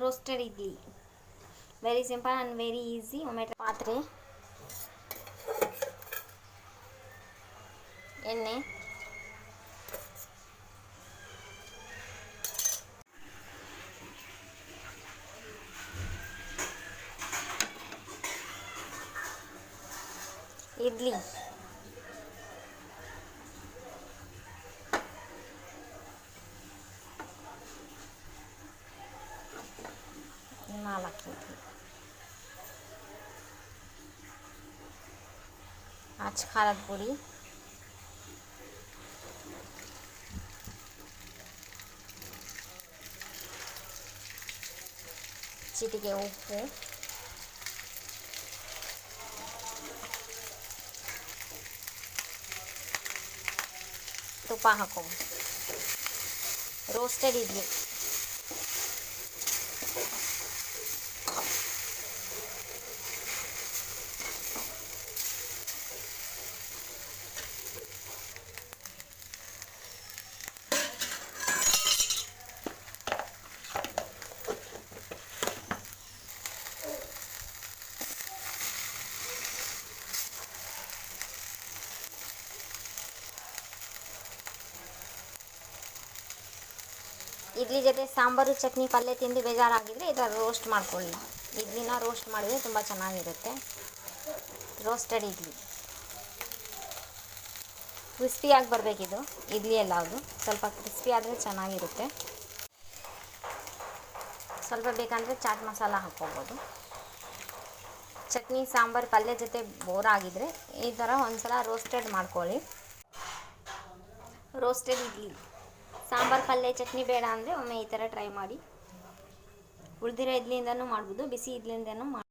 Roasted idli very simple and very easy. ಒಮ್ಮೆ ಪಾತ್ರೆ, ಎಣ್ಣೆ, ಇಡ್ಲಿ, ನಾಲ್ಕು ಇಡ್ಲಿ, ಅಚ್ಚ ಖಾರದ ಪುಡಿ, ಚಿಟಿಕೆ ಉಪ್ಪು, ತುಪ್ಪ ಹಾಕೋದು. ರೋಸ್ಟೆಡ್ ಇಡ್ಲಿ, ಇಡ್ಲಿ ಜೊತೆ ಸಾಂಬಾರು ಚಟ್ನಿ ಪಲ್ಯ ತಿಂದು ಬೇಜಾರಾಗಿದ್ದರೆ ಇದರ ರೋಸ್ಟ್ ಮಾಡ್ಕೊಳ್ಳಿ. ಇಡ್ಲಿನ ರೋಸ್ಟ್ ಮಾಡಿದರೆ ತುಂಬ ಚೆನ್ನಾಗಿರುತ್ತೆ. ರೋಸ್ಟೆಡ್ ಇಡ್ಲಿ ಕ್ರಿಸ್ಪಿಯಾಗಿ ಬರಬೇಕಿದು ಇಡ್ಲಿ ಎಲ್ಲದು ಸ್ವಲ್ಪ ಕ್ರಿಸ್ಪಿ ಆದರೆ ಚೆನ್ನಾಗಿರುತ್ತೆ. ಸ್ವಲ್ಪ ಬೇಕಂದರೆ ಚಾಟ್ ಮಸಾಲ ಹಾಕ್ಕೋಬೋದು. ಚಟ್ನಿ ಸಾಂಬಾರು ಪಲ್ಯ ಜೊತೆ ಬೋರ್ ಆಗಿದ್ದರೆ ಈ ಥರ ಒಂದ್ಸಲ ರೋಸ್ಟೆಡ್ ಮಾಡ್ಕೊಳ್ಳಿ. ರೋಸ್ಟೆಡ್ ಇಡ್ಲಿ ಸಾಂಬಾರು ಪಲ್ಯ ಚಟ್ನಿ ಬೇಡ ಅಂದರೆ ಒಮ್ಮೆ ಈ ಥರ ಟ್ರೈ ಮಾಡಿ. ಉಳಿದಿರೋ ಇಡ್ಲಿಯಿಂದನೂ ಮಾಡ್ಬೋದು, ಬಿಸಿ ಇಡ್ಲಿಯಿಂದನೂ